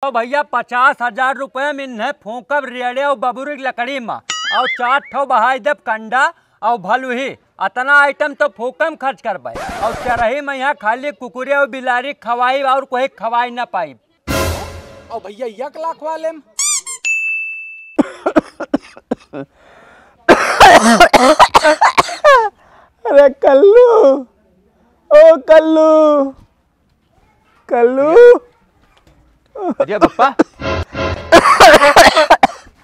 तो भैया 50,000 रुपये में इन्हें फूकब रेड़े और बबूरी की लकड़ी में और 4 ठो बहाई देव कंडा और भलुही अतना आइटम तो फूकम खर्च कर पाए और चरही में यहाँ खाली कुकुरे और बिलारी खवाई और कोई खवाई ना पाई। और भैया 1 लाख वाले अरे कल्लू, ओ कल्लू, कल्लू। अरे बप्पा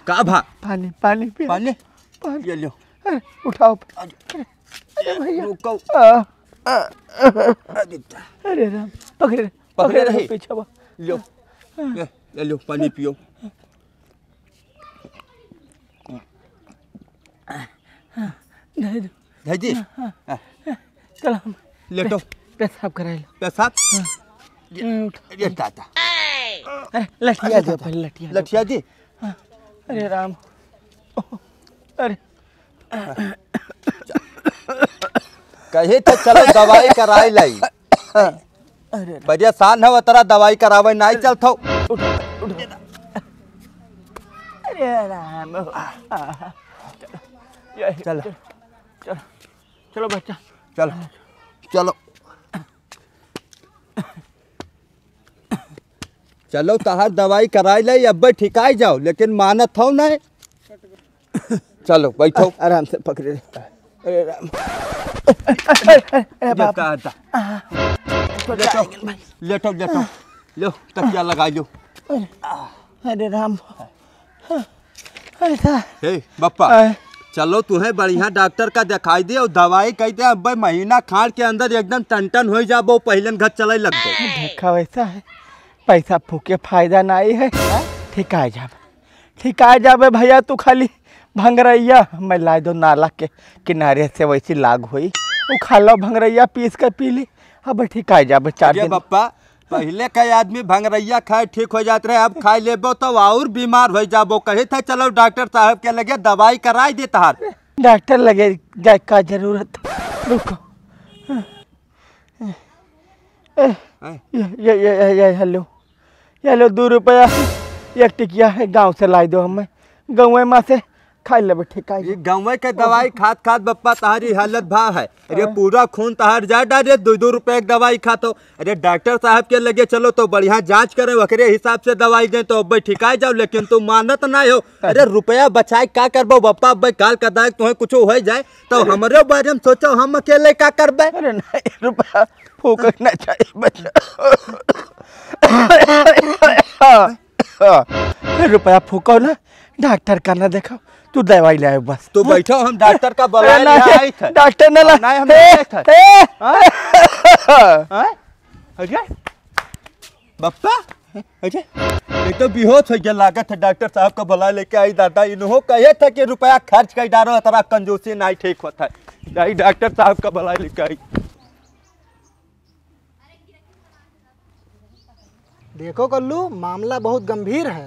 का भा पानी पानी पी पानी पानी ये लो। उठाओ। अरे भैया रुको। अरे राम पकड़े पकड़े रही पीछे लो ये लो पानी पियो। जी चल लेटो पेशाब कराए पेशाब ये टाटा लठिया दे पहले लठिया लठिया जी। अरे राम अरे कहे तो चलो दवाई कराई लाई। अरे परेशान हो तेरा दवाई करावे नहीं चलतो। अरे राम चलो चलो चलो बच्चा चलो चलो चलो तहार दवाई कराई लाई अब ठिकाई जाओ लेकिन मानत हो नहीं। चलो बैठो आराम से पकड़े। अरे राम अरे बाप लेटो लेटो लो तकिया लगा लो। अरे राम ऐसा हे बप्पा चलो तुम्हें बढ़िया डॉक्टर का दिखाई दे और दवाई कहते हैं अब महीना खाड़ के अंदर एकदम टन हो जाबो पहले घर चले लग दो। देखा वैसा है पैसा फूके फायदा नहीं है। ठिका जाबे भैया तू खाली भंगरैया मैं ला दो नाला के किनारे से वैसी लाग हुई वो खा लो भंगरैया पीस कर पी ली अब ठिका जाबे 4 दिन। बप्पा पहले कई आदमी भंगरैया खाए ठीक हो जाते रहे अब खाई लेबो तो और बीमार हो जाबो। कहे थे चलो डॉक्टर साहब के लगे दवाई कराई दे तहार। डॉक्टर लगे जाए का जरूरत रुको। ये हेलो 2 रुपया 1 टिकिया है गांव से लाई दो हमें गाँव में से खाई ले ठिका। गाँव के दवाई खाद खाद बप्पा तहारी हालत भा है। अरे पूरा खून तहार जा डाले 2-2 रुपए की दवाई खातो। अरे डॉक्टर साहब के लगे चलो तो बढ़िया जांच करे वकरे हिसाब से दवाई दे तो अब ठिकाई जाओ लेकिन तुम मानत ना हो। अरे रुपया बचाए क्या करबो बप्पा अब काल का दाग तुम्हें कुछ हो जाए तो हमारे बारे में सोचो हम अकेले क्या करबे। अरे नहीं रुपया फूकना चाहिए बच्चा। रुपया फूको ना डॉक्टर का ना देखो तू दवाई लाए बस। तो बैठो हम डॉक्टर का बुलाए थे। डॉक्टर ने ला नहीं हम अरे बप्पा अरे ये तो बेहोश हो गया लागत है। डॉक्टर साहब का बुला लेके आई दादा इन्हों कहे था कि रुपया खर्च कर डालो तेरा कंजूसी नहीं ठीक होता है। डॉक्टर साहब का बुला लेके आई। देखो कल्लू मामला बहुत गंभीर है।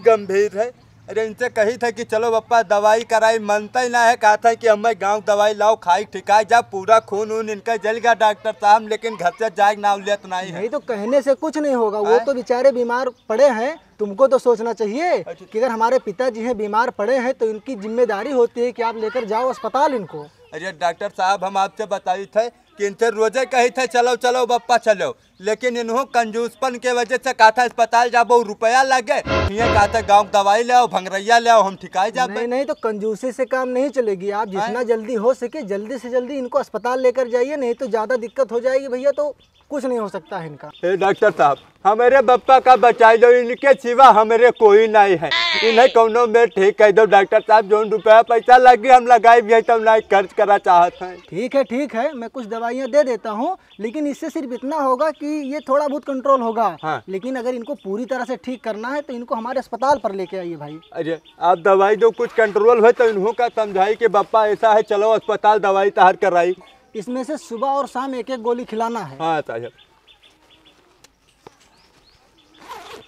गंभीर है। अरे इनसे कही था कि चलो बप्पा दवाई कराई मनता ही ना है। कहा था कि हमें गांव दवाई लाओ खाई ठिकाई जा पूरा खून वून इनका जल गया डॉक्टर साहब लेकिन घर से जाए नाव लेत नहीं है। नहीं तो कहने से कुछ नहीं होगा वो तो बेचारे बीमार पड़े हैं। तुमको तो सोचना चाहिए कि अगर हमारे पिताजी हैं बीमार पड़े हैं तो इनकी जिम्मेदारी होती है कि आप लेकर जाओ अस्पताल इनको। अरे डॉक्टर साहब हम आपसे बताई थे कि इनसे रोजे कही थे चलो चलो बप्पा चलो लेकिन इन्हों कंजूसपन के वजह से कहा था अस्पताल जाबो रुपया लगे ये कहा था गाँव दवाई ले आओ भंगरैया ले आओ हम ठिकाई जाबे। नहीं नहीं तो कंजूसी से काम नहीं चलेगी। आप जितना जल्दी हो सके जल्दी से जल्दी इनको अस्पताल लेकर जाइए नहीं तो ज़्यादा दिक्कत हो जाएगी भैया तो कुछ नहीं हो सकता है इनका। डॉक्टर साहब हमारे बप्पा का बचाई दो इनके सिवा हमारे कोई नहीं है। इन्हें कौनो में ठीक कह दो डॉक्टर साहब जो रुपया पैसा लगे हम लगाए भी तो नहीं खर्च करा चाहते हैं। ठीक है मैं कुछ दवाइयाँ दे देता हूँ लेकिन इससे सिर्फ इतना होगा कि ये थोड़ा बहुत कंट्रोल होगा। हाँ। लेकिन अगर इनको पूरी तरह से ठीक करना है तो इनको हमारे अस्पताल पर लेके आइए भाई। अरे आप दवाई दो कुछ कंट्रोल हो तो इन्हों का समझाई कि बप्पा ऐसा है चलो अस्पताल दवाई तहार कराई। इसमें से सुबह और शाम 1-1 गोली खिलाना है। हाँ साहब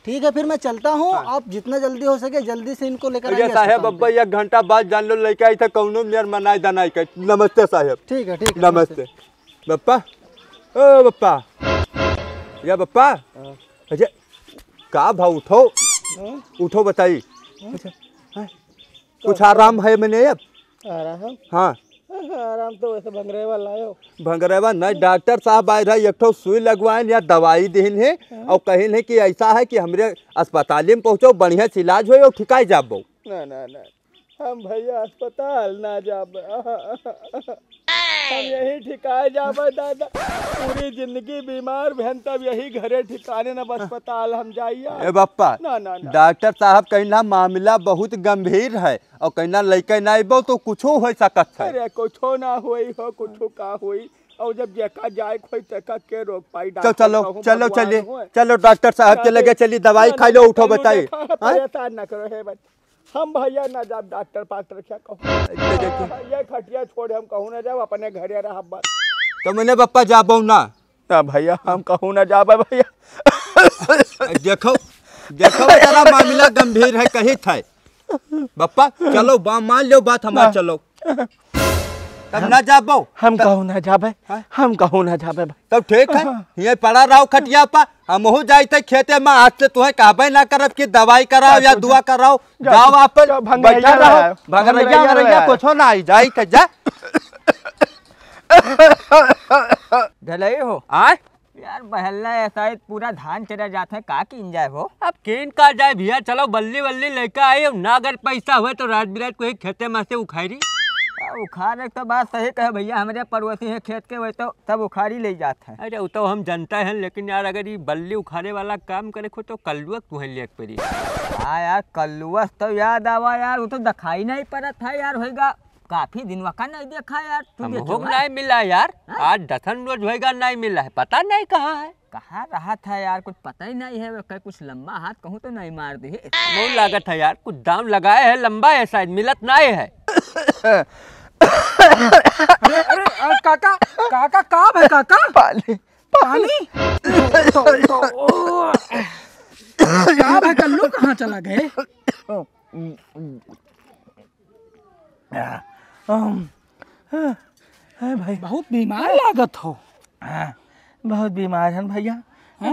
ठीक है फिर मैं चलता हूँ। हाँ। आप जितना जल्दी हो सके जल्दी से इनको लेकर आइए। साहब अब्बा 1 घंटा बाद जान लो लेके आई था कौनो मेर मनाई दनाई कर। नमस्ते साहब। ठीक है नमस्ते बप्पा ओ बप्पा या बप्पा अजय का भाव उठो उठो बताइए कुछ आराम है मैंने अब आराम हाँ आराम तो वैसे भंगरेवा लायो भंगरेवा नहीं डॉक्टर साहब आए रहे एक ठो सुई लगवाए या दवाई देन है और कहिन है कि ऐसा है कि हमरे अस्पताल में पहुँचो बढ़िया से इलाज हो और ठिकाई जाबो ना ना ना हम भैया अस्पताल ना जाब हम यही ठिकाए जाबे दादा पूरी जिंदगी बीमार बहन तब यही घरे ठिकाने न अस्पताल हम जाइया ए बप्पा ना ना ना डॉक्टर साहब कहना मामला बहुत गंभीर है और कहना लड़के ना आबो तो कुछो हो सकत है अरे कुछो ना होई हो कुछो का होई और जब जेका जाए खोई तेका के रोक पाई तो चलो चलो चलिए चलो डॉक्टर साहब के लगे चलिए दवाई खा लो उठो बताइए परेशान ना करो हे बच्चा हम भैया ना जाब डॉक्टर पास रखा कहूँ ये खटिया छोड़ हम कहूँ ना जाब अपने घरे रह बस तो मैंने बप्पा जाबो ना ना भैया हम कहूँ ना जाब भैया देखो देखो जरा मामला गंभीर है कहीं था बप्पा चलो मान लो बात हमारा चलो तब ना जाबो हम कहूँ ना जाबे हम कहूँ ना जाबे तब ठीक है ये पड़ा रहो खटिया पा हम हो जाते खेते में आज से तुम्हें कहबे ना करब कि दवाई कराओ या दुआ कराओ जाओ आप बैठा रहो भंगरैया कुछ ना आई जाई त जा ढलई हो आय यार बहल्ला ऐसा है पूरा धान चला जाता है का किन जाए हो अब केन का जाए भैया चलो बल्ली बल्ली लेकर आए ना अगर पैसा हुए तो रात बिरात को खेते में से उखाड़ी उखाड़ तो बात सही कहे भैया हमारे पड़ोसी है खेत के वही तो सब उखाड़ी ले जाते हैं अरे वो तो हम जानते हैं लेकिन यार अगर ये बल्ली उखाड़े वाला काम करे को तो कल्लुआ तुम्हें ले पड़ी हाँ यार कल्लुआ तो याद आवा यार वो तो दिखाई नहीं पड़ा था यार होगा काफी दिन वका नहीं देखा यार हमको नहीं मिला यार आज दसन रोज होगा नहीं मिला है पता नहीं कहाँ है कहाँ रहा था यार कुछ पता ही नहीं है कहीं कुछ लंबा हाथ कहूँ तो नहीं मार दी बहुत लागत है यार कुछ दाम लगाए है लंबा है शायद मिलत नहीं है अरे अरे काका काका कहाँ है काका पानी पानी कहाँ है कल्लू कहाँ चला गए भाई बहुत बीमार लागत हो बहुत बीमार है भैया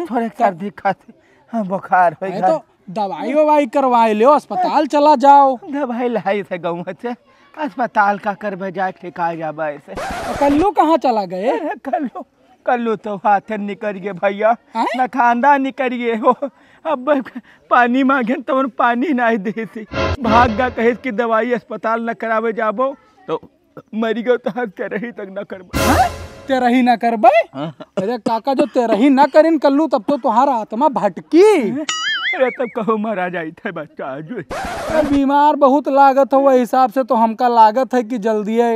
थोड़े सर्दी खाते हाँ बुखार हो गया तो दवाई ववाई करवाए लो अस्पताल चला जाओ दवाई लाई थे गाँव से अस्पताल का कर जाए ठिका जाबा ऐसे कल्लू कहाँ चला गए कल्लू कल्लू तो हाथ निकल गए भैया न खानदा निकल गए हो अब पानी मांगे तो पानी नहीं दे थी भाग गा कहे कि दवाई अस्पताल न करावे जाबो तो मरी गो तो तेरही तक न करबो तेरही न करबे अरे काका जो तेरही न करिन कल्लू तब तो तुम्हारा आत्मा भटकी अरे तब कहो मारा जाई थे बच्चा आज बीमार बहुत लागत हो वही हिसाब से तो हमका लागत है कि जल्दी है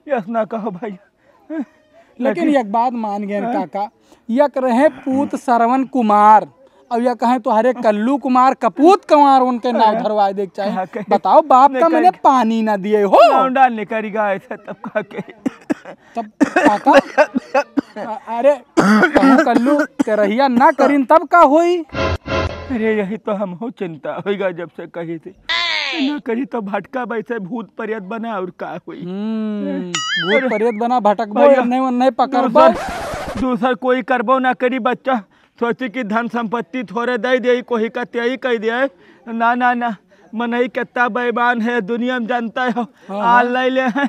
यस ना कहो भाई लेकिन एक बात मान गए काका यक रहे पूत श्रवण कुमार अब यह कहें तो हरे कल्लू कुमार कपूत कुमार उनके नाम धरवा दे चाहे बताओ बाप का मैंने पानी ना दिए हो निकल गया ऐसा तब का के तब काका अरे कल्लू तेरहिया ना करीन तब का होई अरे यही तो हम हो चिंता होगा जब से कही थी ना करी तो भटका वैसे भूत प्रेत बना और का हुई भूत प्रेत बना भटक नहीं पकड़ दूसरा कोई करबो ना करी बच्चा सोची कि धन संपत्ति थोड़े दे दे कोई का त्याई कह दिया ना ना ना मनई कितना बेईमान है दुनिया में जानता है आल ले ले है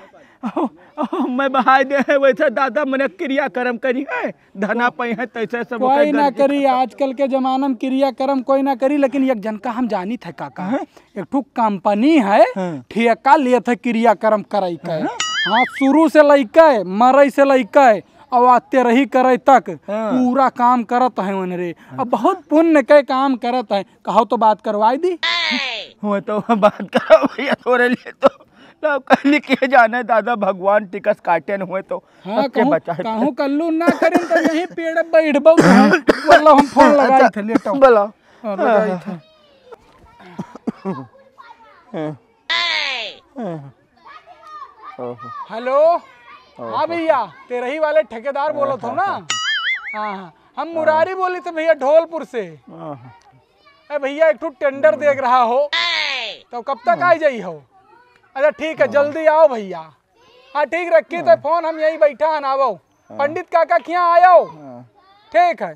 मैं बहाई दे है वैसे दादा मैंने क्रिया कर्म करी है धना पई है तैसे सब कोई ना करी आजकल के जमाना में क्रिया कर्म कोई ना करी लेकिन एक जन का हम जानी थे काका एक ठुक कंपनी है ठेका लिए थे क्रिया कर्म करे के हाँ शुरू से लइके मरई से लइके और आते रही करे तक पूरा काम करत है उनरे अब बहुत पुण्य के काम करत है कहो तो बात करवाई दी हो तो बात करो भैया थोड़े लिए तो कहली के जाने दादा भगवान टिकस काटे न हुए तो हाँ कहूँ कल्लू ना करें तो यहीं पेड़ बैठबो बोलो हम फोन लगाए थे लेटो बोलो हेलो हाँ भैया तेरही वाले ठेकेदार बोलो तो ना हाँ हम मुरारी बोली थे भैया ढोलपुर से भैया एक ठो टेंडर देख रहा हो तो कब तक आ जाई हो अच्छा ठीक है जल्दी आओ भैया हाँ ठीक रखिए तो फोन हम यही बैठा है ना आओ पंडित काका क्या आयो ठीक है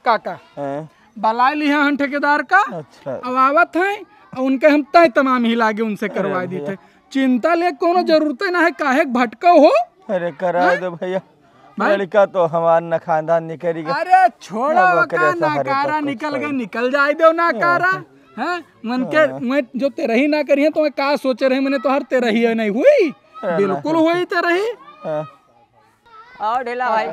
काका हैं? बला लिया हन ठेकेदार का। अच्छा अब आवत है और उनके हम तय तमाम ही लागे उनसे करवा दी थे। चिंता ले कोनो जरूरत ना है, काहे भटका हो। अरे करा दो भैया, लड़का तो हमार न खानदान निकल गया। अरे छोड़ा अब वका ओकरे सहारे नाकारा तो कुछ निकल गए, होई। निकल जाए दो नाकारा। हैं मन के मैं जो ते रही ना करी है तो मैं का सोचे रही, मैंने तो हर ते रही है नहीं हुई, बिल्कुल हुई ते रही। हाँ। और ढेला भाई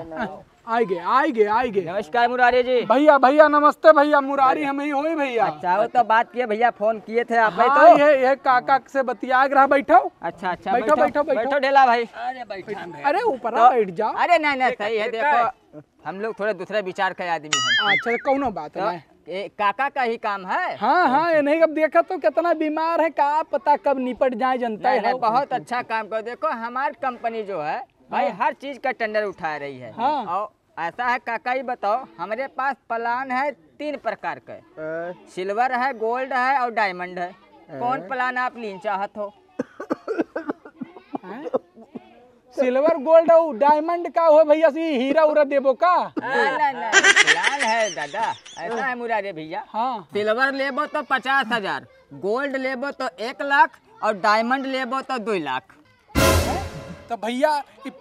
आए गए। नमस्कार मुरारी जी। भैया भैया नमस्ते भैया, मुरारी हम ही होई भैया। अच्छा वो तो बात किए भैया, फोन किए थे आप हाँ, तो। ये काका से बतिया रहा, बैठो। अच्छा अच्छा बैठो। बैठो ढेला भाई। अरे ऊपर आ, बैठ जाओ। अरे नहीं सही है, देखो हम लोग थोड़े दूसरे विचार के आदमी हैं। अच्छा कौनो बात तो नहीं। ये काका का ही काम है। हाँ ये नहीं, अब देखा तो कितना बीमार है, का पता कब निपट जाए जनता नहीं, है। नहीं, बहुत अच्छा काम कर। देखो हमारी कंपनी जो है भाई हर चीज का टेंडर उठा रही है। हाँ। और ऐसा है काका ही बताओ, हमारे पास प्लान है 3 प्रकार के, सिल्वर है, गोल्ड है और डायमंड है। कौन प्लान आप लीन चाहत हो? सिल्वर गोल्ड और डायमंड का हो भैया, सी हीरा उरा देबो का? नहीं प्लान है दादा, ऐसा है मुरारी भैया। हाँ सिल्वर लेबो तो 50,000, गोल्ड लेबो तो 1 लाख और डायमंड लेबो तो 2 लाख। तो भैया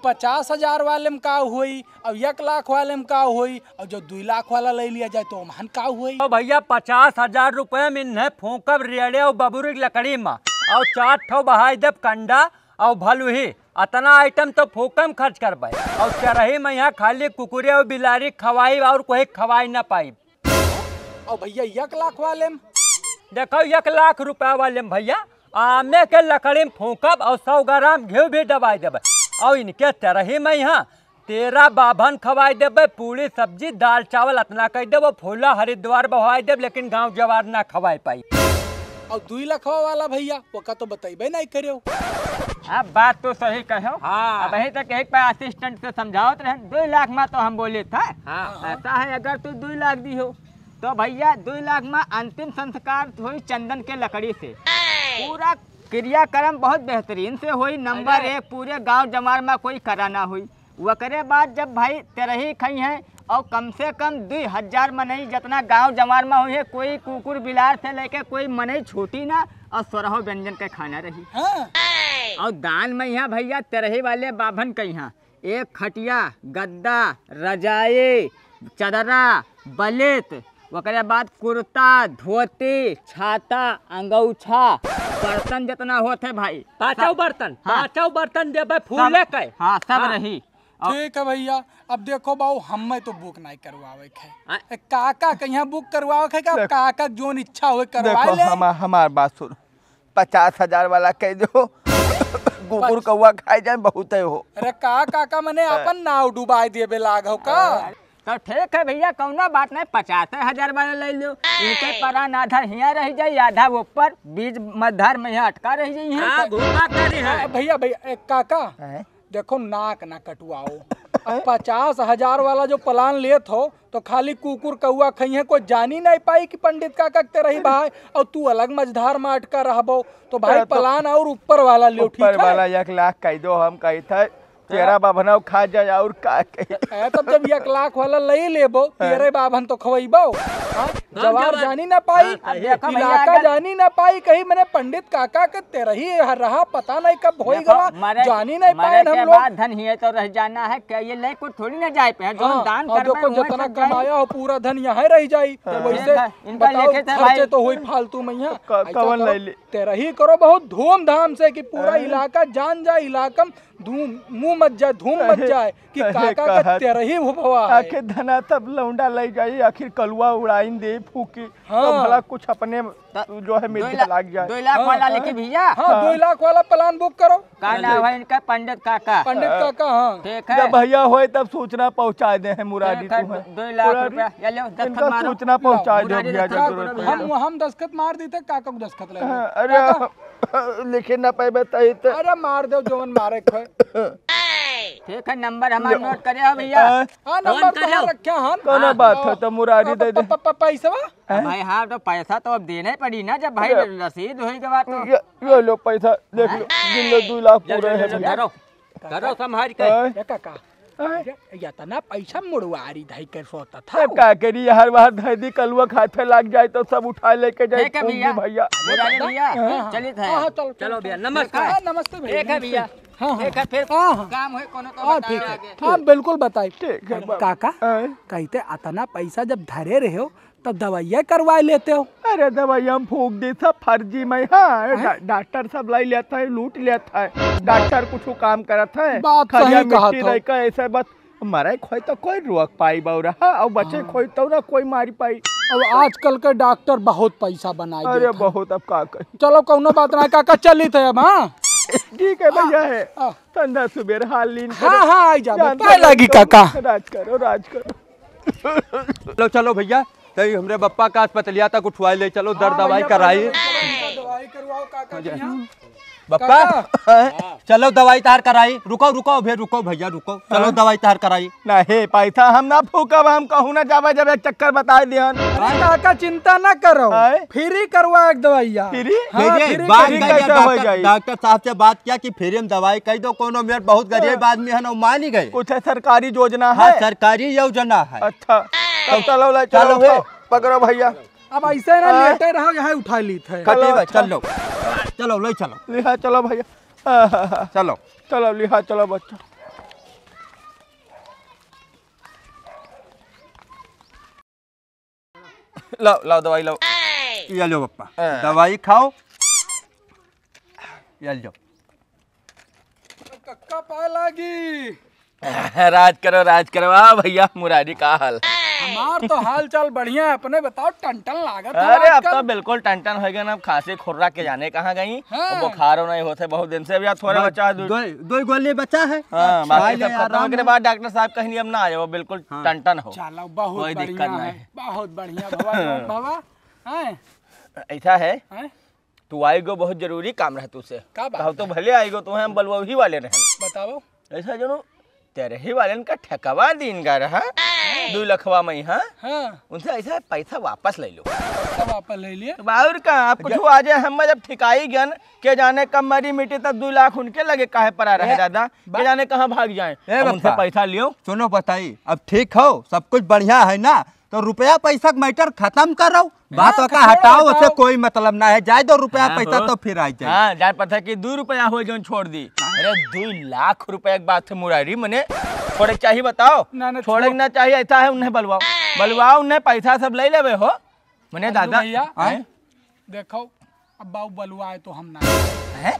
50,000 वाले में का हुई और 1 लाख वाले में का हुई, और जो 2 लाख वाला ले लिया जाए तो महन का हुई? तो भैया 50,000 रुपये में इन्हें फूकब रेड़े और बबूरी की लकड़ी में और 4 ठो बहाई देव कंडा और भलुही, अतना आइटम तो फूकम खर्च कर पाए। और चरही में यहाँ खाली कुकुरे और बिलारी खवाई और कोई खवाई ना पाई। और भैया 1 लाख वाले में? देखो 1 लाख रुपया वाले में भैया आमे के लकड़ी में फूकब और 100 ग्राम घी भी दबाई देवे और इनके तरही में यहाँ 13 बाभन खवाई देवे, पूरी सब्जी दाल चावल अतना कह देव, फूला हरिद्वार बहवाई देव, लेकिन गांव जवार ना खवाई पाई। और 2 लाख वाला भैया वो का तो बताइबे नहीं करियो। आप बात तो सही कहो। हाँ। अब यही तक एक पे असिस्टेंट से समझावत रहे, 2 लाख में तो हम बोले था। हाँ। ऐसा है अगर तू 2 लाख दी हो तो भैया 2 लाख में अंतिम संस्कार हुई चंदन के लकड़ी से। पूरा क्रियाक्रम बहुत बेहतरीन से हुई, नंबर 1 पूरे गांव जमार में कोई करा ना हुई। वकरे बाद जब भाई तेरही खई है और कम से कम 2000 मनई जितना गांव जमार में हुई है, कोई कुकुर बिलार से लेके कोई मनई छोटी ना, और 16 व्यंजन का खाना रही। हाँ। और दान में यहाँ भैया तेरही वाले बाभन के यहाँ 1 खटिया, गद्दा, रजाई, चदरा, बलेत, वकरे बाद कुर्ता, धोती, छाता, अंगौछा, बर्तन जितना होते भाई, पाँचों बर्तन देवे फूले के। हाँ सब रही। ठीक है भैया, अब देखो बाबू हमें तो बुक नहीं करवावे है, काका के यहाँ बुक करवावे है का? काका जोन इच्छा हो करवा देखो ले। हमार बात सुनो, 50,000 वाला कह दो, कुकुर कौआ खाए जाए बहुत है हो। अरे काका मैंने अपन नाव डुबाई दिए लाग हो का? तो ठीक है भैया, कौनो बात नहीं, 50,000 वाला ले लो। इनके परान आधा यहाँ रह जाये, आधा ऊपर बीच मध्यार में यहाँ अटका रह जाये। हाँ, घुमा करी है। भैया एक काका देखो नाक ना कटवाओ। अब 50,000 वाला जो प्लान लेत हो तो खाली कुकुर कौआ खई है, कोई जानी नहीं पाई कि पंडित काका के रही भाई, और तू अलग मझधार में अटका रहबो तो भाई प्लान और ऊपर वाला लियो। ठीक है, ऊपर वाला 1 लाख कह दो, हम कही थे 13 बाभन खा जाए और का तब जब 1 लाख वाला ले लेबो 13 बाभन तो खवैबो। जवार जानी ना पाई, इलाका जानी ना पाई, कहीं मैंने पंडित काका के तेरही रहा, पता नहीं कब होई गवा, जानी नहीं पाए हम लोग। धन ही तो रह जाना है क्या, ये ले को थोड़ी ना जाए पे जो दान कर देखो जितना कमाया हो पूरा धन यहाँ रह जाई, वैसे बताओ खर्चे तो हुई फालतू में यहाँ। कवन ले ले तेरही करो बहुत धूमधाम से कि पूरा इलाका जान जाए, इलाका मुंह मत जाए, धूम मत जाए कि काका का तेरही हुआ। आखिर धना तब लौंडा ले जाई, आखिर कलुआ उड़ाइन दे फूकी। हाँ। तो भला कुछ अपने जो है मिर्चा लग जाए। 2 लाख वाला लेके भैया। हाँ 2 लाख वाला प्लान बुक करो। का नाम है इनका? पंडित काका। पंडित काका। हाँ ठीक है, जब भैया होए तब सूचना पहुंचा दे है मुरारी। 2 लाख रुपया ये लो, दस्तखत इनका मारो। सूचना पहुंचा दो मुरारी भैया, दस्तखत जरूरत करो है। हम दस्तखत मार दी थे, काका को दस्तखत ले। अरे लिखे ना पाए बताइए तो। अरे मार दो जोन मारे खे। ठीक है, नंबर हमारा नोट करे हो भैया। हाँ नंबर तो रखे हन। कोनो बात है तो मुरारी दे दे। पैसा भाई हाँ तो पैसा तो अब देना ही पड़ी ना, जब भाई रसीद हुई के बाद तो। ये लो पैसा देख लो, गिन लो 2 लाख पूरे है भैया। करो संभाल के। काका या तना पैसा मुड़वारी धाई कर सोता था। अब का करी हर बार धैदी कलुआ खाते लग जाए तो सब उठा लेके जाए ठीक है भैया। भैया मुरारी भैया चलिए चलो चलो भैया नमस्कार। नमस्ते भैया। ठीक है भैया। हाँ ठीक है फिर हाँ काम है कोनो तो हाँ बताइए ठीक है आगे। हाँ बिल्कुल बताइए। ठीक है बाबा। काका हाँ। कहते अतना पैसा जब धरे रहे हो तब दवाइयाँ करवा लेते हो। अरे दवाई हम फूक दी सब फर्जी में। हाँ डॉक्टर सब लाई लेता है लूट लेता है। डॉक्टर कुछ काम करता है बात खलिया सही कहा मिट्टी तो। रह के ऐसे बस मरे खोई तो कोई रोक पाई बउरा और बच्चे खोई तो ना कोई मारी पाई। अब आजकल के डॉक्टर बहुत पैसा बनाए अरे देते हैं। बहुत अब का कही। चलो कौनो बात ना काका चली थे अब। हाँ ठीक है भैया है हाँ। ठंडा सुबेर हाल लीन हाँ हाँ आई जा जानते पाए लगी हो, काका। राज करो राज करो। चलो चलो भैया तई हमरे बप्पा का अस्पतालिया तक उठवाई ले चलो दर्द दवाई कराई। दवाई करवाओ काका जी यहाँ। बप्पा चलो दवाई तार कराई। रुको रुको भैया रुको भैया रुको चलो दवाई तार कराई। ना हे पैसा हम ना फूकब हम कहूँ ना जावे जब एक चक्कर बता दियन। अरे काका चिंता ना करो आए? फ्री करवा एक दवाइया। फ्री? हाँ, भेजे, फ्री बात फ्री करिए कैसे हो जाई? डॉक्टर साहब से बात किया कि फ्री में दवाई कही दो। कोनो मेरे बहुत गरीब आदमी है ना मान ही गए। कुछ है सरकारी योजना हाँ है। सरकारी योजना है। अच्छा तब चलो ले चलो चलो वे। पकड़ो भैया। अब ऐसे ना आए? लेटे रहो यहाँ उठा ली थे। कटिए अच्छा। चलो चलो ले चलो लिहा चलो भैया। हाँ, चलो चलो लिहा चलो बच्चों। लाओ लाओ दवाई लाओ। ये लो पप्पा दवाई खाओ। ये लो कक्का पाए लगी। राज करो आ भैया मुरारी का हाल। हमार तो हाल चाल बढ़िया है। अपने बताओ टन लागत है अरे अब आजकल। तो बिल्कुल टन हो गया ना। अब खांसी खुर्रा के जाने कहाँ गई हाँ। और बुखार नहीं होते बहुत दिन से। अब यार थोड़ा बच्चा दो गोली बचा है। हाँ खाई बाकी ले, सब खत्म आराम होने के है। बाद डॉक्टर साहब कहीं अब ना आ जाओ बिल्कुल टन हो। चलो बहुत कोई दिक्कत बढ़िया नहीं। है बहुत बढ़िया बाबा बाबा। हैं? ऐसा है हैं? तू आएगो बहुत जरूरी काम रहे तुझसे। का बात कहो तो भले आएगो तो हम बलुआ वाले रहे। बताओ। ऐसा जनो तेरे ही वाले का ठेकावा दिन का रहा 2 लखवा में। हाँ हाँ उनसे ऐसा पैसा वापस ले लो। सब वापस ले लिए। तो और का आप कुछ आ जाए हम जब ठिकाई गन के जाने कब मरी मिट्टी तब 2 लाख उनके लगे काहे पड़ा रहे दादा के जाने कहाँ भाग जाए। उनसे पैसा लियो। सुनो बताइए अब ठीक हो सब कुछ बढ़िया है ना तो रुपया पैसा का मैटर खत्म करो। बात का हटाओ उससे कोई मतलब ना है। जाए 2 रुपया पैसा तो फिर आ जाए। हाँ जान पता कि 2 रुपया हो जो छोड़ दी। अरे 2 लाख रुपया की बात है मुरारी मने छोड़े चाहिए बताओ। ना, छोड़े ना चाहिए ऐसा है उन्हें बलवाओ उन्हें पैसा सब ले लेवे हो मने दादा। भैया हैं? देखो अब बाबू बलुआ है तो हम ना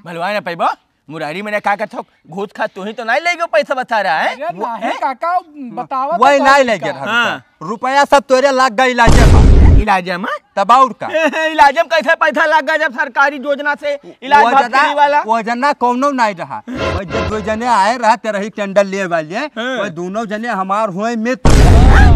बलवाए ना पैबो मुरारी मैंने कहा था घूस खा तू ही तो नहीं लेगो पैसा बता रहा है। अरे नहीं काका बतावा वही तो नहीं का। ले गया हाँ। रुपया सब तोरे लाग गई इलाजे में। इलाज में तब और का इलाज में कैसे पैसा लग गया जब सरकारी योजना से इलाज भर्ती वाला। वो जना कौनो नहीं रहा। वो जब 2 जने आए रहा तेरा ही टेंडर लिए वाले वो दोनों जने हमार हुए मित्र।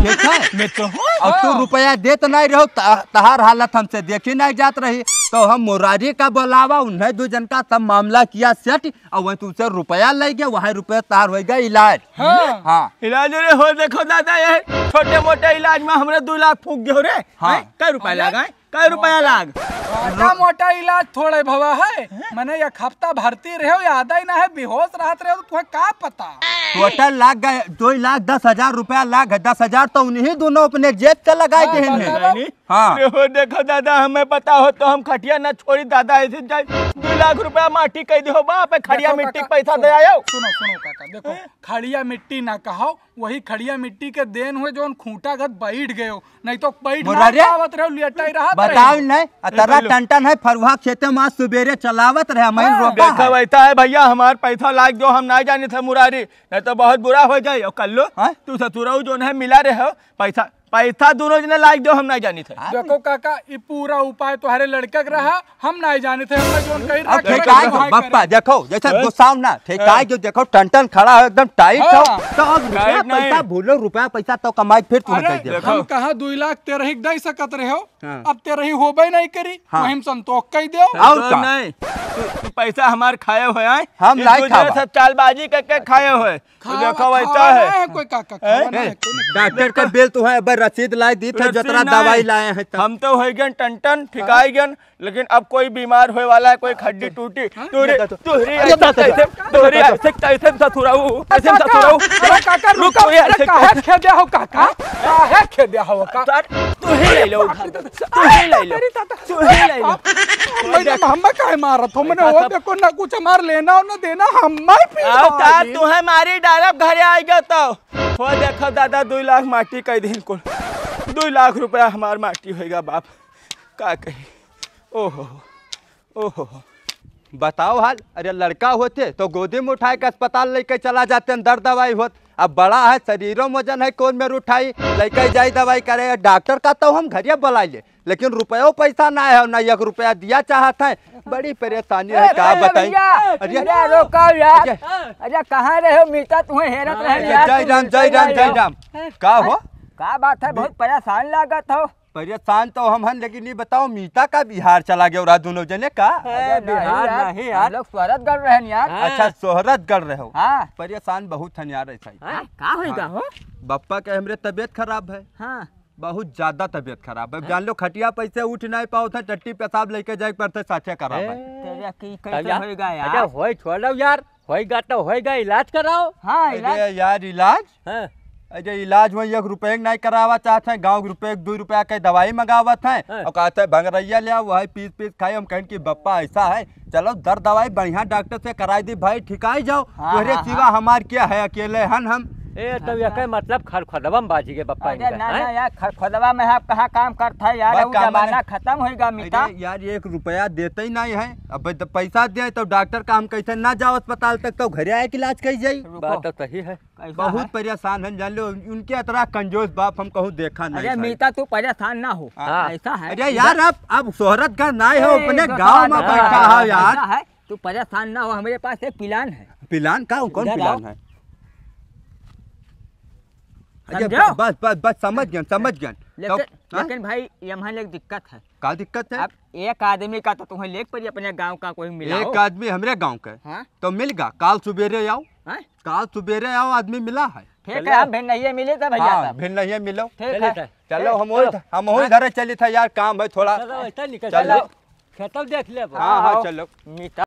ठीक है मित्र हो। और तू रुपया देत नहीं रहो तहार हालत हमसे देखी नहीं जात रही तो हम मुरारी का बोलावा उन्हें 2 जन का सब मामला किया सेट और वही तुमसे रुपया ले गया वही रुपया तार हो गया इलाज। हाँ इलाज रे हो देखो दादा ये छोटे मोटे इलाज में हमरे 2 लाख फूक गयो रे। हाँ। कै रुपया लगा कै रुपया लाग। छोटा मोटा इलाज थोड़े भवा है। मैंने 1 हफ्ता भर्ती रहे हो याद ही ना है बेहोश रहत रहे हो तो तुम्हें का पता। टोटल लाग गए 2,10,000 रुपया लाग है। 10,000 तो उन्हीं दोनों अपने जेब से लगाए गए हैं। हाँ रे हो देखो दादा हमें पता हो तो हम खटिया न छोड़ी दादा ऐसे जाए 2 लाख रुपया माटी कह दो बाप खड़िया देखो मिट्टी काका, पैसा दे आयो। सुनो सुनो काका देखो खड़िया मिट्टी ना कहो वही खड़िया मिट्टी के देन हुए जो खूंटा गत बैठ गए हो नहीं तो बैठ मुरारी? ना पावत रहो लेटाई रहा बताओ नहीं अतरा टन है फरुहा खेते में सुबेरे चलावत रहे मैं रोका देखो वैसा है भैया हमार पैसा लाग दो हम नहीं जाने थे मुरारी नहीं तो बहुत बुरा हो जाए। और कल लो हाँ? तू ससुराऊ जो है मिला रहे हो पैसा पैसा दोनों जने लाग दो हम नहीं जानी थे। देखो काका ये पूरा उपाय तुम्हारे लड़के का रहा हम नहीं जाने थे। हमने जोन कही अब ठेकाई को बप्पा देखो जैसे गुस्साओ ना ठेकाई जो देखो टन खड़ा है एकदम टाइट हो हाँ। तो अब रुपया टाइट नहीं। पैसा भूलो रुपया पैसा तो कमाई फिर तुम्हें दे दे। हम कहा 2 लाख तेरह ही दे सकत रहे हो हाँ। अब तेरह ही होबे नहीं करी हाँ। वही संतोष कही दो। और तो का? नहीं तू पैसा हमार खाए हुए हैं हम नहीं खावा। सब चालबाजी करके खाए हुए तो देखो वैसा है। कोई काका खावा नहीं है, कोई नहीं। डॉक्टर का बिल तो है रसीद लाए दी थे रसीद जतरा नहीं। दवाई लाए हैं तब। हम तो हो गए टन ठिकाई गए, लेकिन अब कोई बीमार होए वाला है, कोई हड्डी टूटी तोहरी ऐसे कैसे ससुराऊ कैसे ससुराऊ अरे काका रुको, अरे काहे खेदे हो काका, काहे खेदे हो काका? तू ही ले लो, तू ही ले लो, तू ही ले लो। मैंने हम्मा काहे मारत हो? मैंने वो देखो ना कुछ हमार लेना और ना देना हम्मा ही आओ ता पी तू है मारी डायरेक्ट घरे आई गया तो हो देखो दादा 2 लाख माटी कई दिन को 2 लाख रुपया हमार माटी होएगा बाप का कही। ओहो ओहो बताओ हाल। अरे लड़का होते तो गोदी में उठाए के अस्पताल लेके चला जाते हैं, दर्द दवाई होत। अब बड़ा है, शरीरों में वजन है, कौन में उठाई लेके जाई दवाई करे। डॉक्टर का तो हम घरिया बुलाइए, लेकिन रुपयो पैसा ना है, ना 1 रुपया दिया चाहते हैं। बड़ी परेशानी है, क्या बताई। अरे रोको यार, अरे कहाँ रहे हो मीता, तुम्हें हैरत रहे यार। जय राम जय राम जय राम। का हो का बात है, बहुत परेशान लागत हो। परेशान तो हम हैं, लेकिन ये बताओ मीता का बिहार चला गया और दोनों जने का। बिहार नहीं यार, लोग शोहरत कर रहे हैं यार। अच्छा शोहरत कर रहे हो। हाँ परेशान बहुत हैं यार ऐसा ही। का होगा हो? बप्पा के हमरे तबीयत खराब है, हाँ बहुत ज्यादा तबीयत खराब है। जान लो खटिया पैसे उठ नहीं पाओ थे, टट्टी पेशाब लेके जाए पड़ते, साथे खराब है। तेरा की कैसे होएगा यार? होए छोड़ो यार, होएगा तो होएगा, इलाज कराओ। हाँ इलाज अरे यार इलाज, हाँ। अरे इलाज में 1 रुपये नहीं करावा चाहते हैं। गाँव रुपये 2 रुपया के दवाई मंगावत हैं और कहते हैं भंगरैया ले आओ, वही पीस खाए। हम कहें कि बप्पा ऐसा है, चलो दर्द दवाई बढ़िया डॉक्टर से कराई दी भाई, ठिकाई जाओ। तुहरे सिवा हमार क्या है, अकेले हन हम। ए तब यह मतलब खरखदवा में बाजी के बप्पा अरे ना ना यार, खरखदवा में आप कहाँ काम करता है यार, बस वो काम जमाना है। खत्म होएगा मीता। अरे यार 1 रुपया देते ही नहीं है। अब तो पैसा दे तो डॉक्टर का हम कैसे ना जाओ अस्पताल तक, तो घरे आए के इलाज कही जाई। बात तो सही है। बहुत परेशान है, जान लो। उनके अतरा कंजूस बाप हम कहूँ देखा नहीं। अरे मीता तू परेशान ना हो, हाँ। ऐसा है। अरे यार अब शोहरत का ना हो, अपने गाँव में बैठा है यार। ऐसा है, तू परेशान ना हो, हमारे पास एक प्लान है। पिलान का कौन इधर पिलान आओ। है? अरे समझो? बस समझ गए समझ गए। लेकिन भाई यहाँ एक दिक्कत है। का दिक्कत है? अब एक आदमी का तो तुम्हें लेक पड़ी, अपने गांव का कोई मिला एक हो। आदमी हमरे गांव के हाँ? तो मिल गया। काल सुबेरे आओ, हाँ? काल सुबेरे आओ, आदमी मिला है। ठीक है, हम भिन्न नहीं मिले थे भैया हाँ साहब। फिर नहीं मिलो। ठीक है, चलो हम वही घरे चली था यार, काम है थोड़ा। चलो ऐसा निकल चलो। खेतल देख ले। हाँ हाँ चलो। मीता